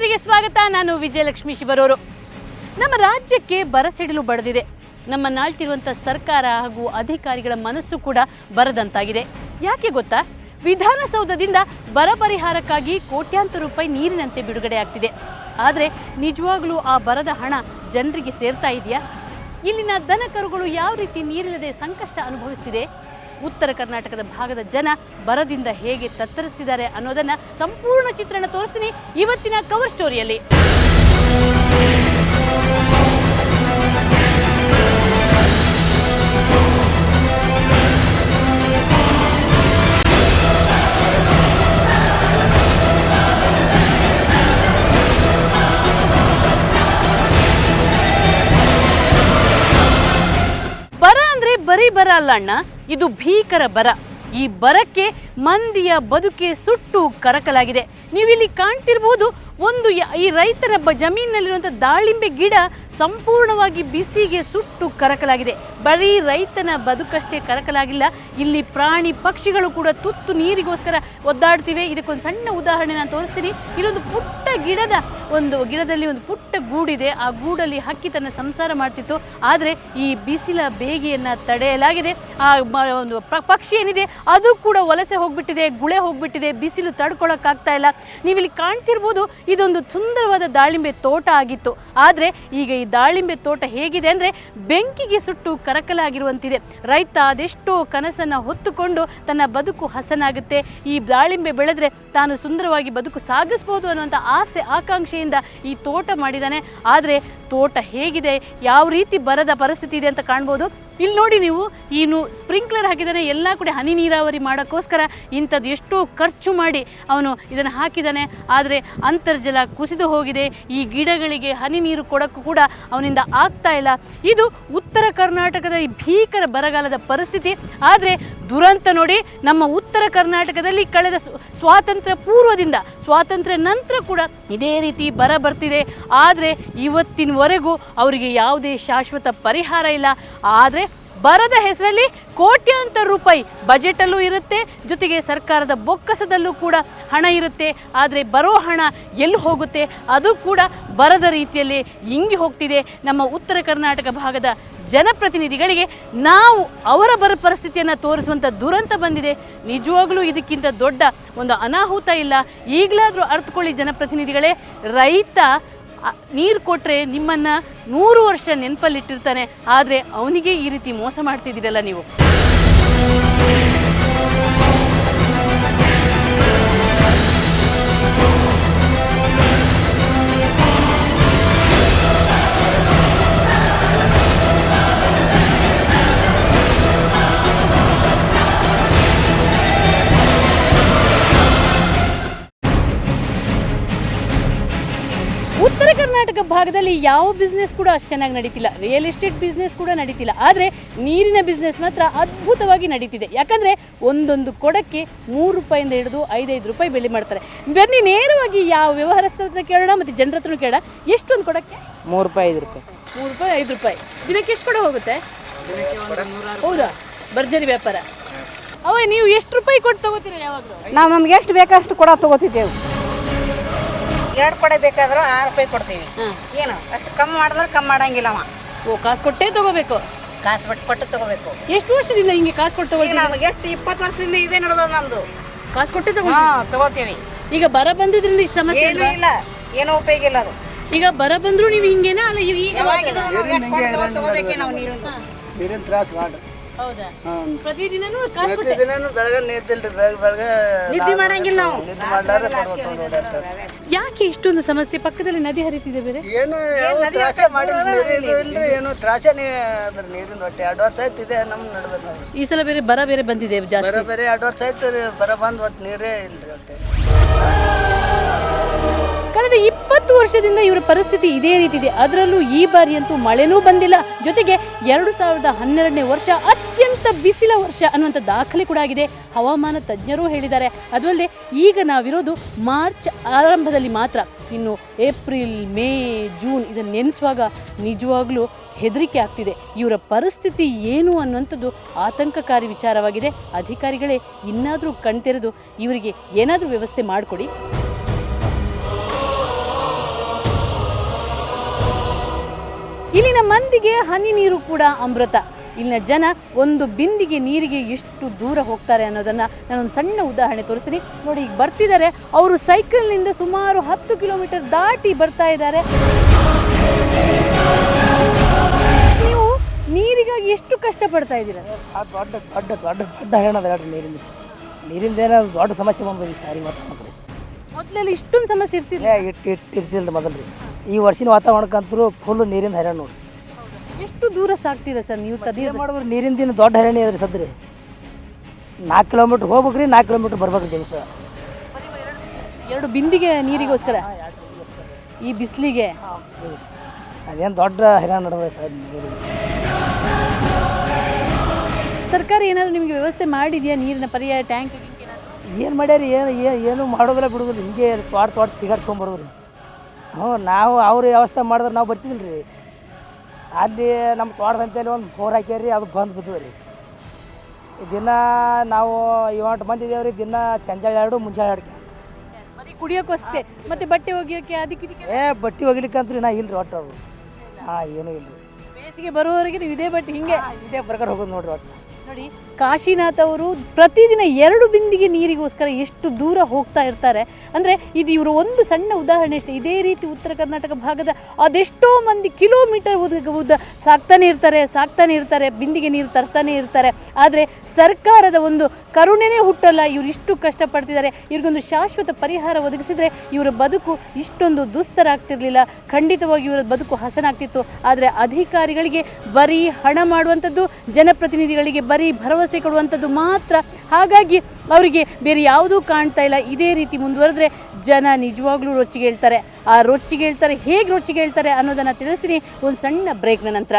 ಸ್ಟೋರಿಗೆ ಸ್ವಾಗತ. ನಾನು ವಿಜಯಲಕ್ಷ್ಮಿ ಶಿವರೂರು. ನಮ್ಮ ರಾಜ್ಯಕ್ಕೆ ಬರಸಿಡಿಲು ಬಡಿದಿದೆ. ನಮ್ಮ ನಾಳ್ತಿರುವಂಥ ಸರ್ಕಾರ ಹಾಗೂ ಅಧಿಕಾರಿಗಳ ಮನಸ್ಸು ಕೂಡ ಬರದಂತಾಗಿದೆ. ಯಾಕೆ ಗೊತ್ತಾ? ವಿಧಾನಸೌಧದಿಂದ ಬರ ಪರಿಹಾರಕ್ಕಾಗಿ ಕೋಟ್ಯಾಂತರ ರೂಪಾಯಿ ನೀರಿನಂತೆ ಬಿಡುಗಡೆ ಆಗ್ತಿದೆ. ಆದರೆ ನಿಜವಾಗ್ಲೂ ಆ ಬರದ ಹಣ ಜನರಿಗೆ ಸೇರ್ತಾ ಇದೆಯಾ? ಇಲ್ಲಿನ ದನ ಕರುಗಳು ಯಾವ ರೀತಿ ನೀರಿಲ್ಲದೆ ಸಂಕಷ್ಟ ಅನುಭವಿಸ್ತಿದೆ? ಉತ್ತರ ಕರ್ನಾಟಕದ ಭಾಗದ ಜನ ಬರದಿಂದ ಹೇಗೆ ತತ್ತರಿಸ್ತಿದ್ದಾರೆ ಅನ್ನೋದನ್ನ ಸಂಪೂರ್ಣ ಚಿತ್ರಣ ತೋರಿಸ್ತೀನಿ ಇವತ್ತಿನ ಕವರ್ ಸ್ಟೋರಿಯಲ್ಲಿ. ಬರ ಅಂದ್ರೆ ಬರೀ ಬರ ಅಲ್ಲ ಅಣ್ಣ, ಇದು ಭೀಕರ ಬರ. ಈ ಬರಕ್ಕೆ ಮಂದಿಯ ಬದುಕೆ ಸುಟ್ಟು ಕರಕಲಾಗಿದೆ. ನೀವಿಲ್ಲಿ ಕಾಣ್ತಿರ್ಬೋದು, ಈ ರೈತರ ಜಮೀನಿನಲ್ಲಿರುವಂಥ ದಾಳಿಂಬೆ ಗಿಡ ಸಂಪೂರ್ಣವಾಗಿ ಬಿಸಿಗೆ ಸುಟ್ಟು ಕರಕಲಾಗಿದೆ. ಬರೀ ರೈತನ ಬದುಕಷ್ಟೇ ಕರಕಲಾಗಿಲ್ಲ, ಇಲ್ಲಿ ಪ್ರಾಣಿ ಪಕ್ಷಿಗಳು ಕೂಡ ತುತ್ತು ನೀರಿಗೋಸ್ಕರ ಒದ್ದಾಡ್ತಿವೆ. ಇದಕ್ಕೊಂದು ಸಣ್ಣ ಉದಾಹರಣೆ ನಾನು ತೋರಿಸ್ತೀನಿ. ಇಲ್ಲೊಂದು ಪುಟ್ಟ ಗಿಡದಲ್ಲಿ ಒಂದು ಪುಟ್ಟ ಗೂಡಿದೆ. ಆ ಗೂಡಲ್ಲಿ ಹಕ್ಕಿ ತನ್ನ ಸಂಸಾರ ಮಾಡ್ತಿತ್ತು. ಆದರೆ ಈ ಬಿಸಿಲ ಬೇಗೆಯನ್ನು ತಡೆಯಲಾಗಿದೆ. ಆ ಒಂದು ಪಕ್ಷಿ ಏನಿದೆ ಅದು ಕೂಡ ವಲಸೆ ಹೋಗ್ಬಿಟ್ಟಿದೆ, ಗುಳೆ ಹೋಗ್ಬಿಟ್ಟಿದೆ. ಬಿಸಿಲು ತಡ್ಕೊಳಕ್ಕಾಗ್ತಾ ಇಲ್ಲ. ನೀವಿಲ್ಲಿ ಕಾಣ್ತಿರ್ಬೋದು, ಇದೊಂದು ಸುಂದರವಾದ ದಾಳಿಂಬೆ ತೋಟ ಆಗಿತ್ತು. ಆದರೆ ಈಗ ಈ ದಾಳಿಂಬೆ ತೋಟ ಹೇಗಿದೆ ಅಂದರೆ ಬೆಂಕಿಗೆ ಸುಟ್ಟು ಕರಕಲಾಗಿರುವಂತಿದೆ. ರೈತ ಅದೆಷ್ಟೋ ಕನಸನ್ನು ಹೊತ್ತುಕೊಂಡು ತನ್ನ ಬದುಕು ಹಸನಾಗುತ್ತೆ, ಈ ದಾಳಿಂಬೆ ಬೆಳೆದ್ರೆ ತಾನು ಸುಂದರವಾಗಿ ಬದುಕು ಸಾಗಿಸ್ಬೋದು ಅನ್ನುವಂಥ ಆಸೆ ಆಕಾಂಕ್ಷೆಯಿಂದ ಈ ತೋಟ ಮಾಡಿದ್ದಾನೆ. ಆದರೆ ತೋಟ ಹೇಗಿದೆ, ಯಾವ ರೀತಿ ಬರದ ಪರಿಸ್ಥಿತಿ ಇದೆ ಅಂತ ಕಾಣ್ಬೋದು. ಇಲ್ಲಿ ನೋಡಿ ನೀವು, ಇನ್ನು ಸ್ಪ್ರಿಂಕ್ಲರ್ ಹಾಕಿದ್ದಾನೆ, ಎಲ್ಲ ಕೂಡ ಹನಿ ನೀರಾವರಿ ಮಾಡೋಕ್ಕೋಸ್ಕರ ಇಂಥದ್ದು ಎಷ್ಟೋ ಖರ್ಚು ಮಾಡಿ ಅವನು ಇದನ್ನು ಹಾಕಿದ್ದಾನೆ. ಆದರೆ ಅಂತರ್ಜಲ ಕುಸಿದು ಹೋಗಿದೆ. ಈ ಗಿಡಗಳಿಗೆ ಹನಿ ನೀರು ಕೊಡೋಕ್ಕೂ ಕೂಡ ಅವನಿಂದ ಆಗ್ತಾ ಇಲ್ಲ. ಇದು ಉತ್ತರ ಕರ್ನಾಟಕದ ಈ ಭೀಕರ ಬರಗಾಲದ ಪರಿಸ್ಥಿತಿ. ಆದರೆ ದುರಂತ ನೋಡಿ, ನಮ್ಮ ಉತ್ತರ ಕರ್ನಾಟಕದಲ್ಲಿ ಕಳೆದ ಸ್ವಾತಂತ್ರ್ಯ ಪೂರ್ವದಿಂದ ಸ್ವಾತಂತ್ರ್ಯ ನಂತರ ಕೂಡ ಇದೇ ರೀತಿ ಬರ ಬರ್ತಿದೆ. ಆದರೆ ಇವತ್ತಿನವರೆಗೂ ಅವರಿಗೆ ಯಾವುದೇ ಶಾಶ್ವತ ಪರಿಹಾರ ಇಲ್ಲ. ಆದರೆ ಬರದ ಹೆಸರಲ್ಲಿ ಕೋಟ್ಯಾಂತರ ರೂಪಾಯಿ ಬಜೆಟಲ್ಲೂ ಇರುತ್ತೆ, ಜೊತೆಗೆ ಸರ್ಕಾರದ ಬೊಕ್ಕಸದಲ್ಲೂ ಕೂಡ ಹಣ ಇರುತ್ತೆ. ಆದರೆ ಬರೋ ಹಣ ಎಲ್ಲಿ ಹೋಗುತ್ತೆ ಅದು ಕೂಡ ಬರದ ರೀತಿಯಲ್ಲಿ ಇಂಗಿ ಹೋಗ್ತಿದೆ. ನಮ್ಮ ಉತ್ತರ ಕರ್ನಾಟಕ ಭಾಗದ ಜನಪ್ರತಿನಿಧಿಗಳಿಗೆ ನಾವು ಅವರ ಬರ ಪರಿಸ್ಥಿತಿಯನ್ನು ತೋರಿಸುವಂಥ ದುರಂತ ಬಂದಿದೆ. ನಿಜವಾಗ್ಲೂ ಇದಕ್ಕಿಂತ ದೊಡ್ಡ ಒಂದು ಅನಾಹುತ ಇಲ್ಲ. ಈಗಲಾದರೂ ಅರ್ಥಕೊಳ್ಳಿ ಜನಪ್ರತಿನಿಧಿಗಳೇ, ರೈತ ನೀರು ಕೊಟ್ಟರೆ ನಿಮ್ಮನ್ನು 100 ವರ್ಷ ನೆನಪಲ್ಲಿಟ್ಟಿರ್ತಾನೆ. ಆದರೆ ಅವನಿಗೆ ಈ ರೀತಿ ಮೋಸ ಮಾಡ್ತಿದ್ದೀರಲ್ಲ ನೀವು. ಉತ್ತರ ಕರ್ನಾಟಕ ಭಾಗದಲ್ಲಿ ಯಾವ ಬಿಸ್ನೆಸ್ ಕೂಡ ಅಷ್ಟು ಚೆನ್ನಾಗಿ ನಡೀತಿಲ್ಲ. ರಿಯಲ್ ಎಸ್ಟೇಟ್ ಬಿಸ್ನೆಸ್ ಕೂಡ ನಡೀತಿಲ್ಲ. ಆದರೆ ನೀರಿನ ಬಿಸ್ನೆಸ್ ಮಾತ್ರ ಅದ್ಭುತವಾಗಿ ನಡೀತಿದೆ. ಯಾಕಂದರೆ ಒಂದೊಂದು ಕೊಡಕ್ಕೆ 3 ರೂಪಾಯಿಂದ ಹಿಡಿದು 5 ರೂಪಾಯಿ ಬೆಲೆ ಮಾಡ್ತಾರೆ. ಬನ್ನಿ ನೇರವಾಗಿ ಯಾವ ವ್ಯವಹಾರಸ್ಥರ ಹತ್ರ ಕೇಳೋಣ, ಮತ್ತು ಜನರ ಹತ್ರ ಕೇಳೋಣ. ಎಷ್ಟೊಂದು ಕೊಡಕ್ಕೆ? 3 ರೂಪಾಯಿ 5 ರೂಪಾಯಿ. 3 ರೂಪಾಯಿ 5 ರೂಪಾಯಿ. ದಿನಕ್ಕೆ ಎಷ್ಟು ಕೊಡ ಹೋಗುತ್ತೆ? ಹೌದಾ, ಭರ್ಜರಿ ವ್ಯಾಪಾರ. ಅವೇ ನೀವು ಎಷ್ಟು ರೂಪಾಯಿ ಕೊಟ್ಟು ತಗೋತೀರಾ? ಯಾವಾಗಲೂ ನಾವು ನಮ್ಗೆ ಎಷ್ಟು ಬೇಕಷ್ಟು ಕೊಡ ತಗೋತಿದ್ದೇವೆ. 2 ಕೊಡ ಬೇಕಾದ್ರೆ 6 ರೂಪಾಯಿ ಕೊಡ್ತೀವಿ. ಏನು ಅಷ್ಟು ಕಮ್ಮಿ ಮಾಡಿದ್ರೆ ಕಮ್ಮಿ ಮಾಡಂಗಿಲ್ಲ ಅವ. ಓ, ಕಾಸು ಕೊಟ್ಟೇ ತಗೋಬೇಕು? ಕಾಸು ಕೊಟ್ಟು ತಗೋಬೇಕು. ಎಷ್ಟು ವರ್ಷದಿಂದ ಹಿಂಗೆ ಕಾಸು ಕೊಟ್ಟು ತಗೋತೀವಿ? ನಮ್ಗೆ ಎಷ್ಟು 20 ವರ್ಷದಿಂದ ಇದೇ ನಡೆದ ನಮ್ದು. ಕಾಸು ಕೊಟ್ಟೆ ತಗೋತೀವಿ. ಈಗ ಬರ ಬಂದಿದ್ರಿಂದ ಇಷ್ಟು ಸಮಸ್ಯೆ ಇಲ್ಲ, ಏನೋ ಉಪಯೋಗ ಇಲ್ಲ ಅದು. ಈಗ ಬರ ಬಂದ್ರು ನೀವು ಹಿಂಗೇನಾ? ಅಲ್ಲ, ಈಗ ತಗೋಬೇಕೇ ನಾವು ನೀರಿನ ತ್ರಾಸ ಮಾಡಿ. ಹೌದಾ? ಪ್ರತಿದಿನನೂ ಕಾಸು ಕೊಟ್ಟೆ? ಬೆಳಗ್ಗೆ ನೀರ್ತಿಲ್ರಿ, ಬೆಳಗ್ಗೆ ನಿದ್ದೆ ಮಾಡಂಗಿಲ್ಲ ನಾವು. ಯಾಕೆ ಇಷ್ಟೊಂದು ಸಮಸ್ಯೆ? ಪಕ್ಕದಲ್ಲಿ ನದಿ ಹರಿತಿದೆ ಬೇರೆ. ಏನು ತ್ರಾಸ ಮಾಡಿ ಇಲ್ರಿ, ಏನು ತ್ರಾಸನೇ ಅದ್ರ ನೀರಿನ ಒಟ್ಟೆ 2 ವರ್ಷ ಆಯ್ತು ಇದೆ ನಮ್ ನಡೆದ. ಈ ಸಲ ಬೇರೆ ಬರ ಬೇರೆ ಬಂದಿದೆ ಜಾಸ್ತಿ. ಬೇರೆ 2 ವರ್ಷ ಆಯ್ತು ಬರ ಬಂದ್ ಒಟ್ಟು ನೀರೇ ಇಲ್ರಿ ಒಟ್ಟೆ. ಕಳೆದ 20 ವರ್ಷದಿಂದ ಇವರ ಪರಿಸ್ಥಿತಿ ಇದೇ ರೀತಿ ಇದೆ. ಅದರಲ್ಲೂ ಈ ಬಾರಿ ಅಂತೂ ಮಳೆನೂ ಬಂದಿಲ್ಲ. ಜೊತೆಗೆ 2012ನೇ ವರ್ಷ ಅತ್ಯಂತ ಬಿಸಿಲ ವರ್ಷ ಅನ್ನುವಂಥ ದಾಖಲೆ ಕೂಡ ಆಗಿದೆ. ಹವಾಮಾನ ತಜ್ಞರೂ ಹೇಳಿದ್ದಾರೆ. ಅದಲ್ಲದೆ ಈಗ ನಾವಿರೋದು ಮಾರ್ಚ್ ಆರಂಭದಲ್ಲಿ ಮಾತ್ರ. ಇನ್ನು ಏಪ್ರಿಲ್, ಮೇ, ಜೂನ್ ಇದನ್ನು ನೆನೆಸುವಾಗ ನಿಜವಾಗ್ಲೂ ಹೆದರಿಕೆ ಆಗ್ತಿದೆ. ಇವರ ಪರಿಸ್ಥಿತಿ ಏನು ಅನ್ನುವಂಥದ್ದು ಆತಂಕಕಾರಿ ವಿಚಾರವಾಗಿದೆ. ಅಧಿಕಾರಿಗಳೇ ಇನ್ನಾದರೂ ಕಣ್ತೆರೆದು ಇವರಿಗೆ ಏನಾದರೂ ವ್ಯವಸ್ಥೆ ಮಾಡಿಕೊಡಿ. ಇಲ್ಲಿನ ಮಂದಿಗೆ ಹನಿ ನೀರು ಕೂಡ ಅಮೃತ. ಇಲ್ಲಿನ ಜನ ಒಂದು ಬಿಂದಿಗೆ ನೀರಿಗೆ ಎಷ್ಟು ದೂರ ಹೋಗ್ತಾರೆ ಅನ್ನೋದನ್ನು ನಾನೊಂದು ಸಣ್ಣ ಉದಾಹರಣೆ ತೋರಿಸ್ತೀನಿ ನೋಡಿ. ಈಗ ಬರ್ತಿದ್ದಾರೆ ಅವರು, ಸೈಕಲ್ನಿಂದ ಸುಮಾರು 10 ಕಿಲೋಮೀಟರ್ ದಾಟಿ ಬರ್ತಾ ಇದ್ದಾರೆ. ನೀವು ನೀರಿಗಾಗಿ ಎಷ್ಟು ಕಷ್ಟಪಡ್ತಾ ಇದ್ದೀರಾ? ದೊಡ್ಡ ದೊಡ್ಡ ದೊಡ್ಡ ದೊಡ್ಡ ಹೈರಾಣ ಅದ ಹೇಳ್ರಿ. ನೀರಿಂದ ಏನಾದ್ರು ದೊಡ್ಡ ಸಮಸ್ಯೆ ಬಂದದ ಈ ಸಾರಿ ವಾತಾವರಣಕ್ಕೆ. ಮೊದಲೆಲ್ಲ ಇಷ್ಟೊಂದು ಸಮಸ್ಯೆ ಇರ್ತಿಲ್ಲ. ಇರ್ತಿಲ್ಲ ಮೊದಲು ರೀ. ಈ ವರ್ಷಿನ ವಾತಾವರಣಕ್ಕಂತರೂ ಫುಲ್ ನೀರಿಂದ ಹೈರಾಣ ನೋಡಿ. ಎಷ್ಟು ದೂರ ಸಾಕ್ತೀರಾ ಸರ್ ನೀವು? ತದೇ ಮಾಡಿದ್ರೆ ನೀರಿಂದ ದೊಡ್ಡ ಹೈರಾಣ ಇದ್ರಿ ಸದ್ರಿ. 4 ಕಿಲೋಮೀಟ್ರ್ ಹೋಗ್ಬೇಕ್ರಿ, 4 ಕಿಲೋಮೀಟ್ರ್ ಬರ್ಬೇಕ್ರಿ ದಿವಸ. 2 ಬಿಂದಿಗೆ ನೀರಿಗೋಸ್ಕರ ಈ ಬಿಸಿಲಿಗೆ ಅದೇನು ದೊಡ್ಡ ಹೈರಾಣ ನಡೆದ ಸರ್ ನೀರಿಂದ. ಸರ್ಕಾರ ಏನಾದರೂ ನಿಮಗೆ ವ್ಯವಸ್ಥೆ ಮಾಡಿದೆಯಾ ನೀರಿನ ಪರ್ಯಾಯ ಟ್ಯಾಂಕ್? ಏನು ಮಾಡ್ಯಾರಿ? ಏನು ಮಾಡೋದಿಲ್ಲ ಬಿಡೋದಿಲ್ಲ, ಹಿಂಗೆ ತೋಟ ತಿರುಗಾಡಿ ತೊಗೊಂಬರೋದ್ರಿ. ನಾವು ಅವ್ರ ವ್ಯವಸ್ಥೆ ಮಾಡಿದ್ರೆ ನಾವು ಬರ್ತಿದ್ದಿಲ್ಲ ರೀ. ಅಲ್ಲಿ ನಮ್ಮ ತೋಟದಂತೇಳಿ ಒಂದು ಬೋರ್ ಹಾಕ್ಯಾರಿ, ಅದು ಬಂದು ಬಿದ್ದದ ರೀ. ದಿನ ನಾವು 8 ಮಂದಿ ಇದೇವೆ ರೀ. ದಿನ ಸಂಜೆ 2 ಮುಂಜಾನೆ 2 ಬರೀ ಕುಡಿಯೋಕ್ಕಷ್ಟೇ, ಮತ್ತೆ ಬಟ್ಟೆ ಒಗೆಯೋಕ್ಕೆ ಅದಕ್ಕೆ ಬಟ್ಟೆ ಒಗಿಲಿಕ್ಕಂತೂ ನಾ ಇಲ್ರಿ ಒಟ್ಟು ಅದು. ಏನೂ ಇಲ್ರಿ. ಬೇಸಿಗೆ ಬರುವವರೆಗೆ ನೀವು ಇದೇ ಬಟ್ಟೆ ಹಿಂಗೆ ಇದೇ ಪ್ರಕಾರ ಹೋಗೋದು ನೋಡ್ರಿ ಒಟ್ಟು. ನೋಡಿ, ಕಾಶಿನಾಥ್ ಅವರು ಪ್ರತಿದಿನ 2 ಬಿಂದಿಗೆ ನೀರಿಗೋಸ್ಕರ ಎಷ್ಟು ದೂರ ಹೋಗ್ತಾ ಇರ್ತಾರೆ ಅಂದರೆ ಇದು ಇವರು ಒಂದು ಸಣ್ಣ ಉದಾಹರಣೆ ಅಷ್ಟೇ. ಇದೇ ರೀತಿ ಉತ್ತರ ಕರ್ನಾಟಕ ಭಾಗದ ಅದೆಷ್ಟೋ ಮಂದಿ ಕಿಲೋಮೀಟರ್ ಉದ್ದ ಸಾಕ್ತಾನೆ ಇರ್ತಾರೆ, ಬಿಂದಿಗೆ ನೀರು ತರ್ತಾನೆ ಇರ್ತಾರೆ. ಆದರೆ ಸರ್ಕಾರದ ಒಂದು ಕರುಣೆನೇ ಹುಟ್ಟಲ್ಲ. ಇವರು ಇಷ್ಟು ಕಷ್ಟಪಡ್ತಿದ್ದಾರೆ. ಇವ್ರಿಗೊಂದು ಶಾಶ್ವತ ಪರಿಹಾರ ಒದಗಿಸಿದರೆ ಇವರ ಬದುಕು ಇಷ್ಟೊಂದು ದುಸ್ತರ ಆಗ್ತಿರ್ಲಿಲ್ಲ. ಖಂಡಿತವಾಗಿ ಇವರ ಬದುಕು ಹಸನಾಗ್ತಿತ್ತು. ಆದರೆ ಅಧಿಕಾರಿಗಳಿಗೆ ಬರೀ ಹಣ ಮಾಡುವಂಥದ್ದು, ಜನಪ್ರತಿನಿಧಿಗಳಿಗೆ ಬರೀ ಭರವಸೆ ಕೊಡುವಂಥದ್ದು ಮಾತ್ರ. ಹಾಗಾಗಿ ಅವರಿಗೆ ಬೇರೆ ಯಾವುದೂ ಕಾಣ್ತಾ ಇಲ್ಲ. ಇದೇ ರೀತಿ ಮುಂದುವರೆದ್ರೆ ಜನ ನಿಜವಾಗ್ಲೂ ರೊಚ್ಚಿಗೆ ಹೇಳ್ತಾರೆ. ಹೇಗೆ ರೊಚ್ಚಿಗೆ ಹೇಳ್ತಾರೆ ಅನ್ನೋದನ್ನು ತಿಳಿಸ್ತೀನಿ ಒಂದು ಸಣ್ಣ ಬ್ರೇಕ್ನ ನಂತರ.